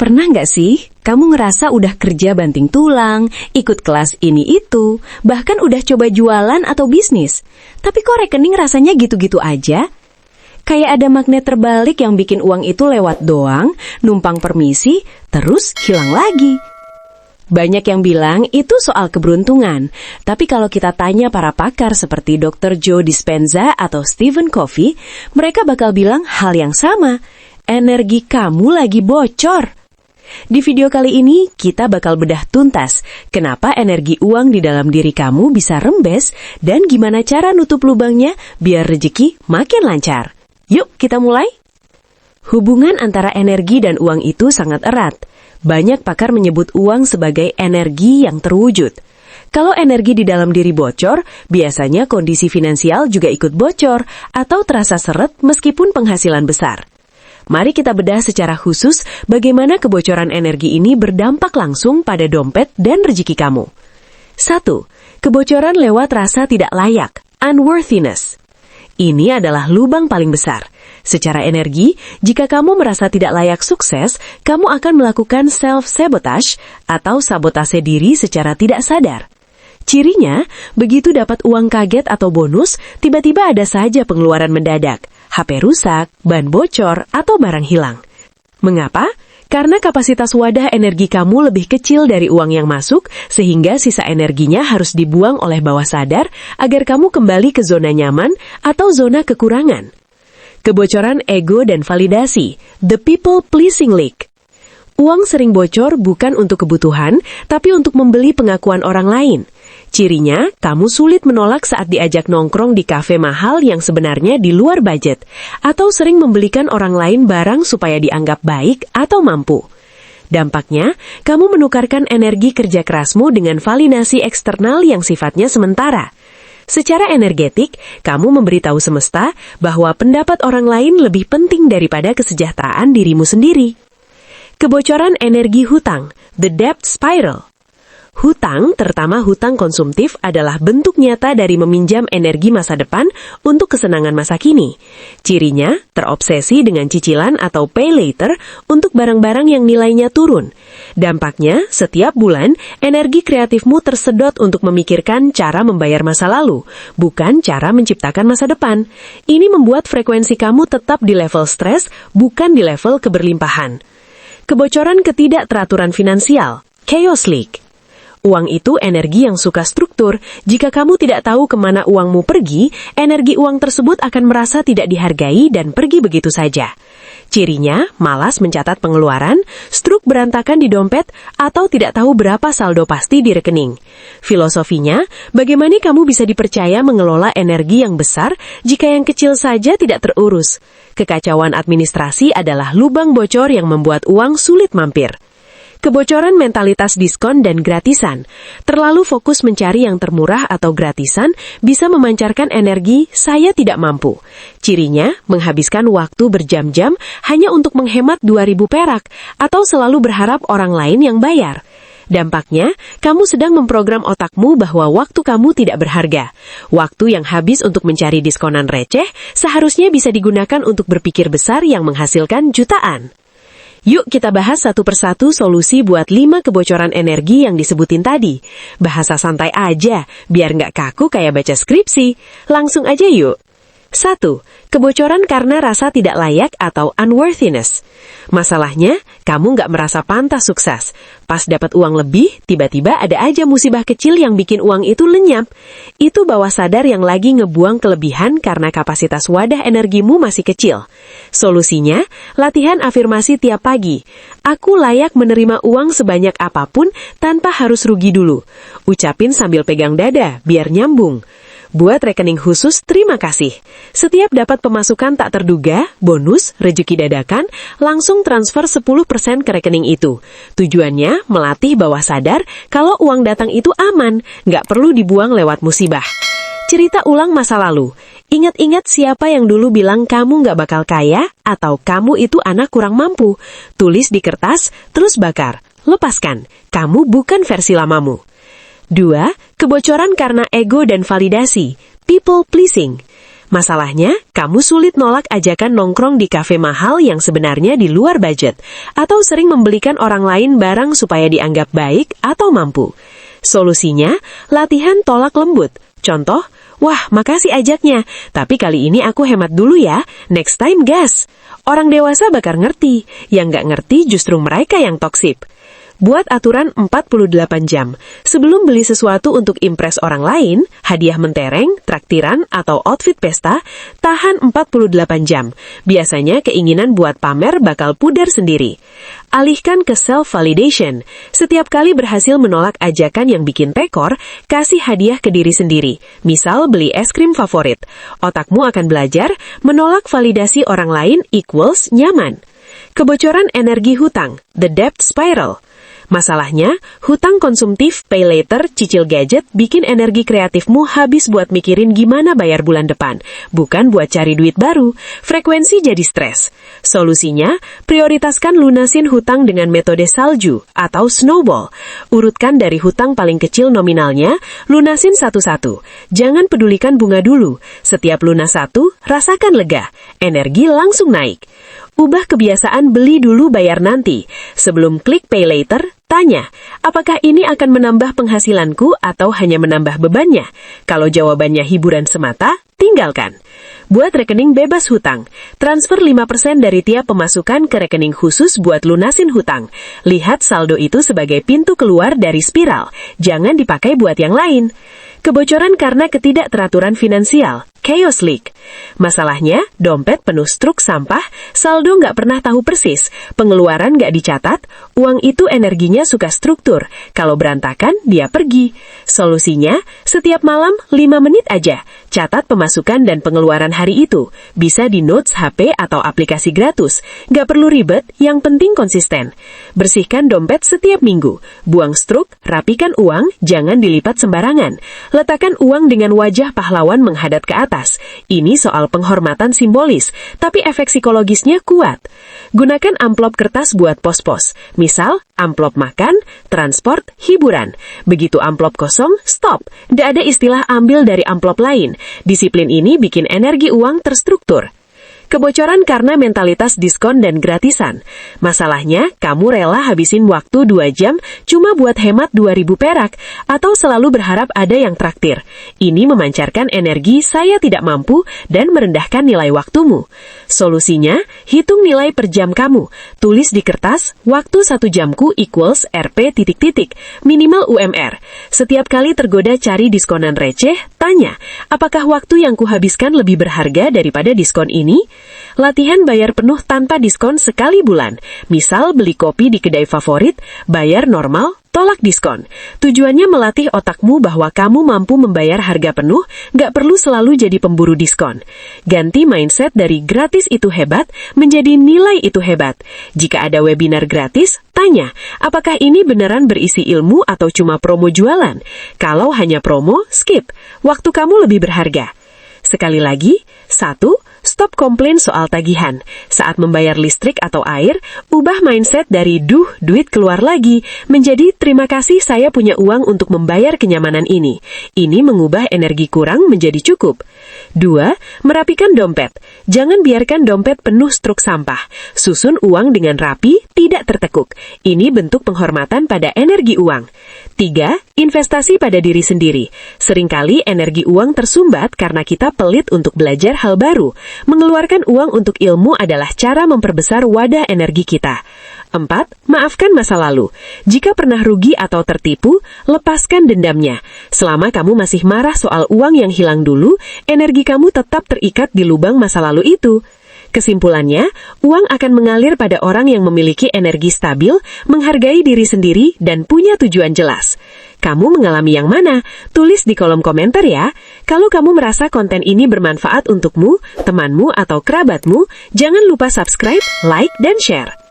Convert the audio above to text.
Pernah nggak sih kamu ngerasa udah kerja banting tulang, ikut kelas ini itu, bahkan udah coba jualan atau bisnis, tapi kok rekening rasanya gitu-gitu aja? Kayak ada magnet terbalik yang bikin uang itu lewat doang, numpang permisi, terus hilang lagi. Banyak yang bilang itu soal keberuntungan, tapi kalau kita tanya para pakar seperti Dr. Joe Dispenza atau Stephen Covey, mereka bakal bilang hal yang sama. Energi kamu lagi bocor. Di video kali ini, kita bakal bedah tuntas kenapa energi uang di dalam diri kamu bisa rembes dan gimana cara nutup lubangnya biar rezeki makin lancar. Yuk, kita mulai. Hubungan antara energi dan uang itu sangat erat. Banyak pakar menyebut uang sebagai energi yang terwujud. Kalau energi di dalam diri bocor, biasanya kondisi finansial juga ikut bocor atau terasa seret meskipun penghasilan besar. Mari kita bedah secara khusus bagaimana kebocoran energi ini berdampak langsung pada dompet dan rezeki kamu. 1. Kebocoran lewat rasa tidak layak, unworthiness. Ini adalah lubang paling besar. Secara energi, jika kamu merasa tidak layak sukses, kamu akan melakukan self-sabotage atau sabotase diri secara tidak sadar. Cirinya, begitu dapat uang kaget atau bonus, tiba-tiba ada saja pengeluaran mendadak. HP rusak, ban bocor, atau barang hilang. Mengapa? Karena kapasitas wadah energi kamu lebih kecil dari uang yang masuk, sehingga sisa energinya harus dibuang oleh bawah sadar agar kamu kembali ke zona nyaman atau zona kekurangan. Kebocoran ego dan validasi, the people-pleasing leak. Uang sering bocor bukan untuk kebutuhan, tapi untuk membeli pengakuan orang lain. Cirinya, kamu sulit menolak saat diajak nongkrong di kafe mahal yang sebenarnya di luar budget, atau sering membelikan orang lain barang supaya dianggap baik atau mampu. Dampaknya, kamu menukarkan energi kerja kerasmu dengan validasi eksternal yang sifatnya sementara. Secara energetik, kamu memberitahu semesta bahwa pendapat orang lain lebih penting daripada kesejahteraan dirimu sendiri. Kebocoran energi hutang, the debt spiral. Hutang, terutama hutang konsumtif, adalah bentuk nyata dari meminjam energi masa depan untuk kesenangan masa kini. Cirinya, terobsesi dengan cicilan atau pay later untuk barang-barang yang nilainya turun. Dampaknya, setiap bulan, energi kreatifmu tersedot untuk memikirkan cara membayar masa lalu, bukan cara menciptakan masa depan. Ini membuat frekuensi kamu tetap di level stres, bukan di level keberlimpahan. Kebocoran ketidakteraturan finansial, chaos leak. Uang itu energi yang suka struktur. Jika kamu tidak tahu kemana uangmu pergi, energi uang tersebut akan merasa tidak dihargai dan pergi begitu saja. Cirinya, malas mencatat pengeluaran, struk berantakan di dompet, atau tidak tahu berapa saldo pasti di rekening. Filosofinya, bagaimana kamu bisa dipercaya mengelola energi yang besar jika yang kecil saja tidak terurus? Kekacauan administrasi adalah lubang bocor yang membuat uang sulit mampir. Kebocoran mentalitas diskon dan gratisan. Terlalu fokus mencari yang termurah atau gratisan bisa memancarkan energi saya tidak mampu. Cirinya, menghabiskan waktu berjam-jam hanya untuk menghemat 2.000 perak atau selalu berharap orang lain yang bayar. Dampaknya, kamu sedang memprogram otakmu bahwa waktu kamu tidak berharga. Waktu yang habis untuk mencari diskonan receh seharusnya bisa digunakan untuk berpikir besar yang menghasilkan jutaan. Yuk kita bahas satu persatu solusi buat 5 kebocoran energi yang disebutin tadi. Bahasa santai aja, biar nggak kaku kayak baca skripsi. Langsung aja yuk. 1. Kebocoran karena rasa tidak layak atau unworthiness. Masalahnya, kamu nggak merasa pantas sukses. Pas dapat uang lebih, tiba-tiba ada aja musibah kecil yang bikin uang itu lenyap. Itu bawah sadar yang lagi ngebuang kelebihan karena kapasitas wadah energimu masih kecil. Solusinya, latihan afirmasi tiap pagi. Aku layak menerima uang sebanyak apapun tanpa harus rugi dulu. Ucapin sambil pegang dada, biar nyambung. Buat rekening khusus terima kasih. Setiap dapat pemasukan tak terduga, bonus, rezeki dadakan, langsung transfer 10% ke rekening itu. Tujuannya melatih bawah sadar kalau uang datang itu aman, nggak perlu dibuang lewat musibah. Cerita ulang masa lalu. Ingat-ingat siapa yang dulu bilang kamu nggak bakal kaya atau kamu itu anak kurang mampu. Tulis di kertas, terus bakar. Lepaskan, kamu bukan versi lamamu. 2. Kebocoran karena ego dan validasi, people pleasing. Masalahnya, kamu sulit nolak ajakan nongkrong di kafe mahal yang sebenarnya di luar budget, atau sering membelikan orang lain barang supaya dianggap baik atau mampu. Solusinya, latihan tolak lembut. Contoh, wah makasih ajaknya, tapi kali ini aku hemat dulu ya, next time gas. Orang dewasa bakal ngerti, yang nggak ngerti justru mereka yang toksik. Buat aturan 48 jam. Sebelum beli sesuatu untuk impress orang lain, hadiah mentereng, traktiran, atau outfit pesta, tahan 48 jam. Biasanya keinginan buat pamer bakal pudar sendiri. Alihkan ke self-validation. Setiap kali berhasil menolak ajakan yang bikin tekor, kasih hadiah ke diri sendiri. Misal beli es krim favorit. Otakmu akan belajar menolak validasi orang lain equals nyaman. Kebocoran energi hutang, the debt spiral. Masalahnya, hutang konsumtif, pay later, cicil gadget, bikin energi kreatifmu habis buat mikirin gimana bayar bulan depan, bukan buat cari duit baru. Frekuensi jadi stres. Solusinya, prioritaskan lunasin hutang dengan metode salju atau snowball. Urutkan dari hutang paling kecil nominalnya, lunasin satu-satu. Jangan pedulikan bunga dulu. Setiap lunas satu, rasakan lega. Energi langsung naik. Ubah kebiasaan beli dulu bayar nanti. Sebelum klik pay later, tanya, apakah ini akan menambah penghasilanku atau hanya menambah bebannya? Kalau jawabannya hiburan semata, tinggalkan. Buat rekening bebas hutang. Transfer 5% dari tiap pemasukan ke rekening khusus buat lunasin hutang. Lihat saldo itu sebagai pintu keluar dari spiral. Jangan dipakai buat yang lain. Kebocoran karena ketidakteraturan finansial, chaos leak. Masalahnya, dompet penuh struk sampah, saldo nggak pernah tahu persis, pengeluaran nggak dicatat, uang itu energinya suka struktur, kalau berantakan, dia pergi. Solusinya, setiap malam 5 menit aja, catat pemasukan dan pengeluaran hari itu, bisa di notes HP atau aplikasi gratis, nggak perlu ribet, yang penting konsisten. Bersihkan dompet setiap minggu, buang struk, rapikan uang, jangan dilipat sembarangan. Letakkan uang dengan wajah pahlawan menghadap ke atas. Ini soal penghormatan simbolis, tapi efek psikologisnya kuat. Gunakan amplop kertas buat pos-pos. Misal, amplop makan, transport, hiburan. Begitu amplop kosong, stop. Nggak ada istilah ambil dari amplop lain. Disiplin ini bikin energi uang terstruktur. Kebocoran karena mentalitas diskon dan gratisan. Masalahnya, kamu rela habisin waktu 2 jam cuma buat hemat 2.000 perak, atau selalu berharap ada yang traktir. Ini memancarkan energi saya tidak mampu dan merendahkan nilai waktumu. Solusinya, hitung nilai per jam kamu. Tulis di kertas, waktu 1 jamku equals Rp... minimal UMR. Setiap kali tergoda cari diskonan receh, tanya, apakah waktu yang kuhabiskan lebih berharga daripada diskon ini? Latihan bayar penuh tanpa diskon sekali bulan. Misal beli kopi di kedai favorit, bayar normal, tolak diskon. Tujuannya melatih otakmu bahwa kamu mampu membayar harga penuh, gak perlu selalu jadi pemburu diskon. Ganti mindset dari gratis itu hebat, menjadi nilai itu hebat. Jika ada webinar gratis, tanya, apakah ini beneran berisi ilmu atau cuma promo jualan? Kalau hanya promo, skip. Waktu kamu lebih berharga. Sekali lagi, 1. Stop komplain soal tagihan. Saat membayar listrik atau air, ubah mindset dari duit keluar lagi, menjadi terima kasih saya punya uang untuk membayar kenyamanan ini. Ini mengubah energi kurang menjadi cukup. 2. Merapikan dompet. Jangan biarkan dompet penuh struk sampah. Susun uang dengan rapi, tidak tertekuk. Ini bentuk penghormatan pada energi uang. 3. Investasi pada diri sendiri. Seringkali energi uang tersumbat karena kita pelit untuk belajar hal baru. Mengeluarkan uang untuk ilmu adalah cara memperbesar wadah energi kita. 4. Maafkan masa lalu. Jika pernah rugi atau tertipu, lepaskan dendamnya. Selama kamu masih marah soal uang yang hilang dulu, energi kamu tetap terikat di lubang masa lalu itu. Kesimpulannya, uang akan mengalir pada orang yang memiliki energi stabil, menghargai diri sendiri, dan punya tujuan jelas. Kamu mengalami yang mana? Tulis di kolom komentar ya. Kalau kamu merasa konten ini bermanfaat untukmu, temanmu, atau kerabatmu, jangan lupa subscribe, like, dan share.